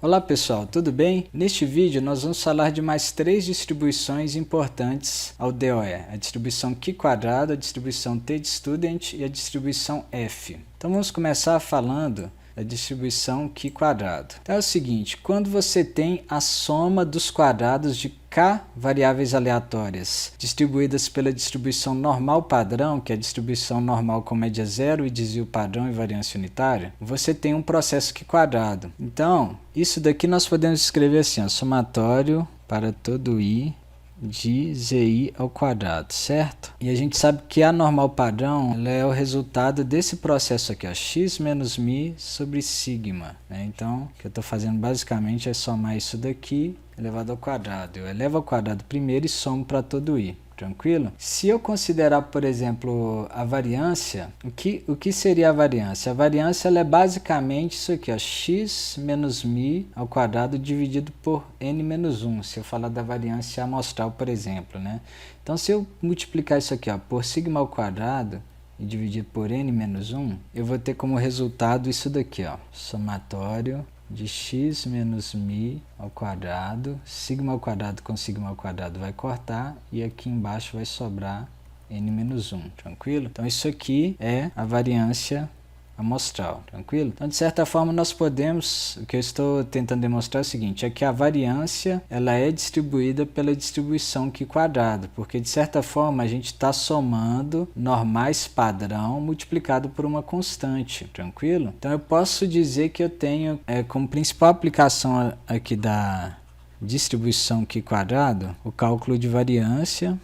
Olá pessoal, tudo bem? Neste vídeo nós vamos falar de mais três distribuições importantes ao DOE, a distribuição Q², a distribuição T_Student e a distribuição F. Então vamos começar falando da distribuição Q². Então é o seguinte, quando você tem a soma dos quadrados de K variáveis aleatórias distribuídas pela distribuição normal padrão, que é a distribuição normal com média zero e desvio padrão e variância unitária, você tem um processo Q². Então, isso daqui nós podemos escrever assim, ó, somatório para todo I de zi ao quadrado, certo? E a gente sabe que a normal padrão ela é o resultado desse processo aqui, ó, x menos mi sobre sigma, né? Então, o que eu estou fazendo basicamente é somar isso daqui elevado ao quadrado. Eu elevo ao quadrado primeiro e somo para todo i. Tranquilo? Se eu considerar, por exemplo, a variância, o que seria a variância? A variância ela é basicamente isso aqui, ó, x menos mi ao quadrado dividido por n menos 1, se eu falar da variância amostral, por exemplo, né? Então, se eu multiplicar isso aqui, ó, por sigma ao quadrado e dividir por n menos 1, eu vou ter como resultado isso daqui, ó, somatório de x menos mi ao quadrado, sigma ao quadrado com sigma ao quadrado vai cortar, e aqui embaixo vai sobrar n menos 1, tranquilo? Então isso aqui é a variância amostral, tranquilo? Então de certa forma nós podemos, o que eu estou tentando demonstrar é o seguinte, é que a variância ela é distribuída pela distribuição Q², porque de certa forma a gente está somando normais padrão multiplicado por uma constante, tranquilo? Então eu posso dizer que eu tenho como principal aplicação aqui da distribuição Q² o cálculo de variância.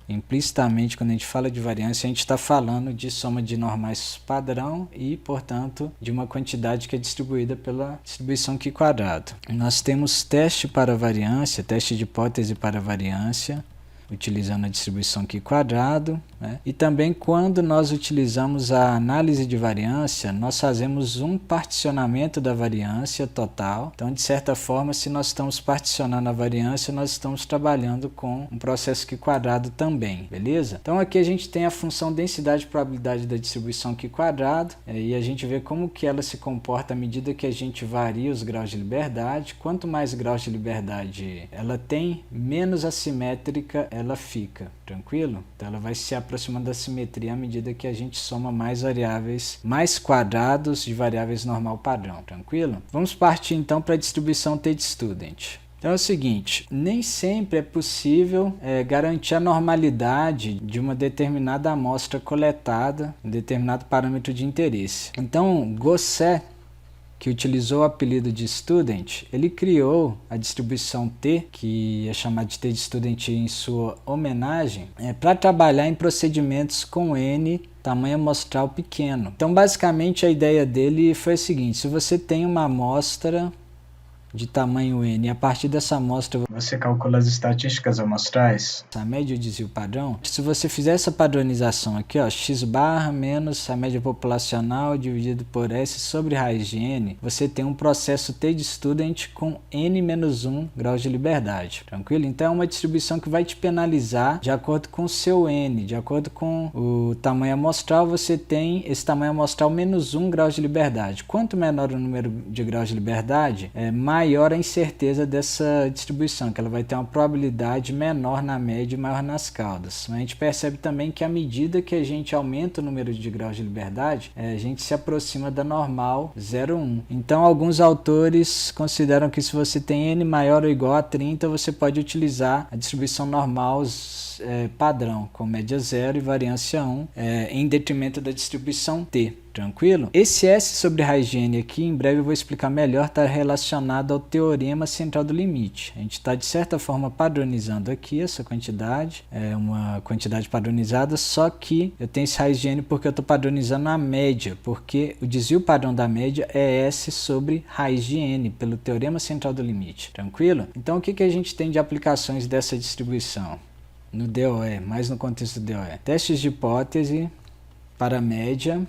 Implicitamente, quando a gente fala de variância, a gente está falando de soma de normais padrão e, portanto, de uma quantidade que é distribuída pela distribuição Q². Nós temos teste para variância, teste de hipótese para variância, utilizando a distribuição Q², né? E também quando nós utilizamos a análise de variância, nós fazemos um particionamento da variância total. Então, de certa forma, se nós estamos particionando a variância, nós estamos trabalhando com um processo Q² também, beleza? Então, aqui a gente tem a função densidade e probabilidade da distribuição Q², e a gente vê como que ela se comporta à medida que a gente varia os graus de liberdade. Quanto mais graus de liberdade ela tem, menos assimétrica ela fica, tranquilo? Então ela vai se aproximando da simetria à medida que a gente soma mais variáveis, mais quadrados de variáveis normal padrão, tranquilo? Vamos partir então para a distribuição T_Student. Então é o seguinte, nem sempre é possível garantir a normalidade de uma determinada amostra coletada, um determinado parâmetro de interesse. Então Gosset, que utilizou o apelido de Student, ele criou a distribuição T, que é chamada de T_Student em sua homenagem, para trabalhar em procedimentos com N tamanho amostral pequeno. Então, basicamente, a ideia dele foi a seguinte, se você tem uma amostra de tamanho N, e a partir dessa amostra você calcula as estatísticas amostrais, a média e o desvio padrão. Se você fizer essa padronização aqui, ó, x barra menos a média populacional dividido por S sobre raiz de N, você tem um processo T_Student com N menos 1 graus de liberdade, tranquilo? Então é uma distribuição que vai te penalizar de acordo com o seu N, de acordo com o tamanho amostral, você tem esse tamanho amostral menos 1 graus de liberdade. Quanto menor o número de graus de liberdade, maior a incerteza dessa distribuição, que ela vai ter uma probabilidade menor na média e maior nas caudas. Mas a gente percebe também que à medida que a gente aumenta o número de graus de liberdade, a gente se aproxima da normal 0,1. Então alguns autores consideram que se você tem N maior ou igual a 30, você pode utilizar a distribuição normal padrão, com média 0 e variância 1, em detrimento da distribuição T. Tranquilo? Esse S sobre raiz de N aqui, em breve eu vou explicar melhor, está relacionado ao teorema central do limite. A gente está, de certa forma, padronizando aqui essa quantidade, é uma quantidade padronizada, só que eu tenho esse raiz de N porque eu estou padronizando a média, porque o desvio padrão da média é S sobre raiz de N, pelo teorema central do limite. Tranquilo? Então, o que a gente tem de aplicações dessa distribuição? No DOE, mais no contexto do DOE. Testes de hipótese para média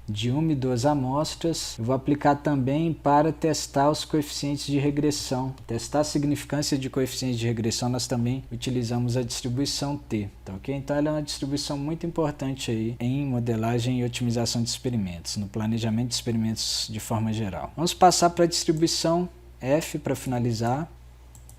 de 1 e 2 amostras. Eu vou aplicar também para testar os coeficientes de regressão. Testar a significância de coeficientes de regressão, nós também utilizamos a distribuição T, tá ok? Então ela é uma distribuição muito importante aí em modelagem e otimização de experimentos, no planejamento de experimentos de forma geral. Vamos passar para a distribuição F para finalizar.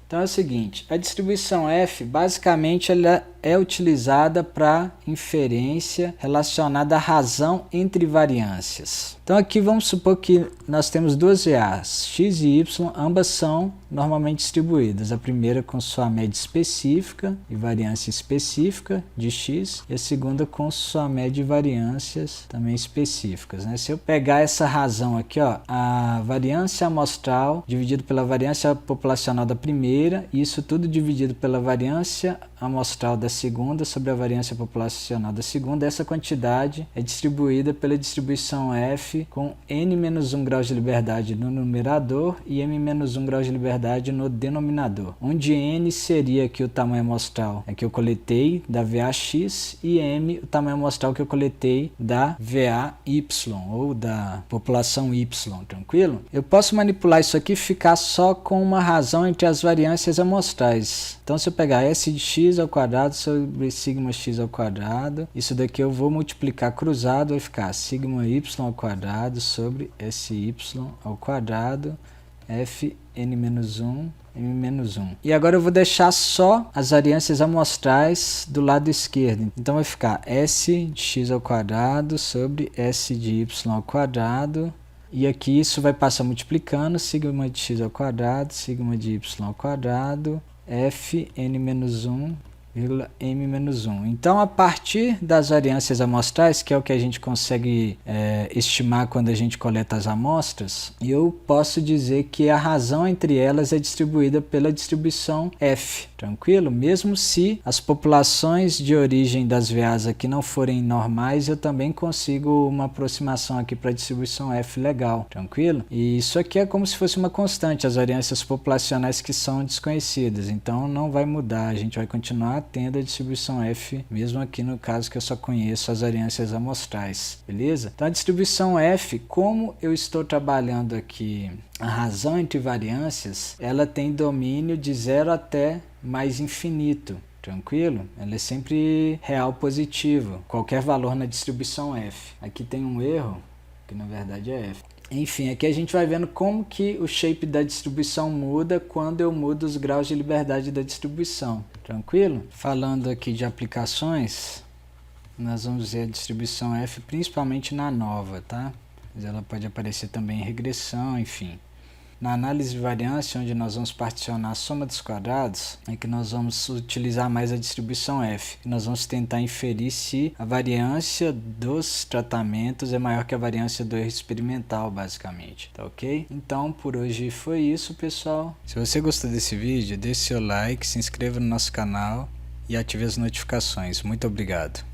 Então é o seguinte, a distribuição F, basicamente, ela é utilizada para inferência relacionada à razão entre variâncias. Então aqui vamos supor que nós temos duas VAs, x e y, ambas são normalmente distribuídas. A primeira com sua média específica e variância específica de x, e a segunda com sua média e variâncias também específicas, né? Se eu pegar essa razão aqui, ó, a variância amostral dividido pela variância populacional da primeira, e isso tudo dividido pela variância amostral da segunda sobre a variância populacional da segunda, essa quantidade é distribuída pela distribuição F com n-1 graus de liberdade no numerador e m-1 graus de liberdade no denominador, onde n seria aqui o tamanho amostral que eu coletei da VAx e m o tamanho amostral que eu coletei da VAy ou da população y, tranquilo? Eu posso manipular isso aqui e ficar só com uma razão entre as variâncias amostrais. Então se eu pegar s de x ao quadrado sobre sigma x ao quadrado, isso daqui eu vou multiplicar cruzado, vai ficar sigma y ao quadrado sobre sy ao quadrado, fn-1, m-1. E agora eu vou deixar só as variâncias amostrais do lado esquerdo. Então vai ficar s de x ao quadrado sobre s de y ao quadrado. E aqui isso vai passar multiplicando, sigma de x ao quadrado, sigma de y ao quadrado, fn-1, m-1. Então, a partir das variâncias amostrais, que é o que a gente consegue estimar quando a gente coleta as amostras, eu posso dizer que a razão entre elas é distribuída pela distribuição F, tranquilo? Mesmo se as populações de origem das VAs aqui não forem normais, eu também consigo uma aproximação aqui para a distribuição F legal, tranquilo? E isso aqui é como se fosse uma constante, as variâncias populacionais que são desconhecidas, então não vai mudar, a gente vai continuar tendo a distribuição F, mesmo aqui no caso que eu só conheço as variâncias amostrais, beleza? Então a distribuição F, como eu estou trabalhando aqui a razão entre variâncias, ela tem domínio de 0 até mais infinito, tranquilo? Ela é sempre real positivo, qualquer valor na distribuição F. Aqui tem um erro, que na verdade é F. Enfim, aqui a gente vai vendo como que o shape da distribuição muda quando eu mudo os graus de liberdade da distribuição, tranquilo? Falando aqui de aplicações, nós vamos ver a distribuição F principalmente na nova, tá? Mas ela pode aparecer também em regressão, enfim. Na análise de variância, onde nós vamos particionar a soma dos quadrados, é que nós vamos utilizar mais a distribuição F. Nós vamos tentar inferir se a variância dos tratamentos é maior que a variância do erro experimental, basicamente. Tá ok? Então, por hoje foi isso, pessoal. Se você gostou desse vídeo, deixe seu like, se inscreva no nosso canal e ative as notificações. Muito obrigado.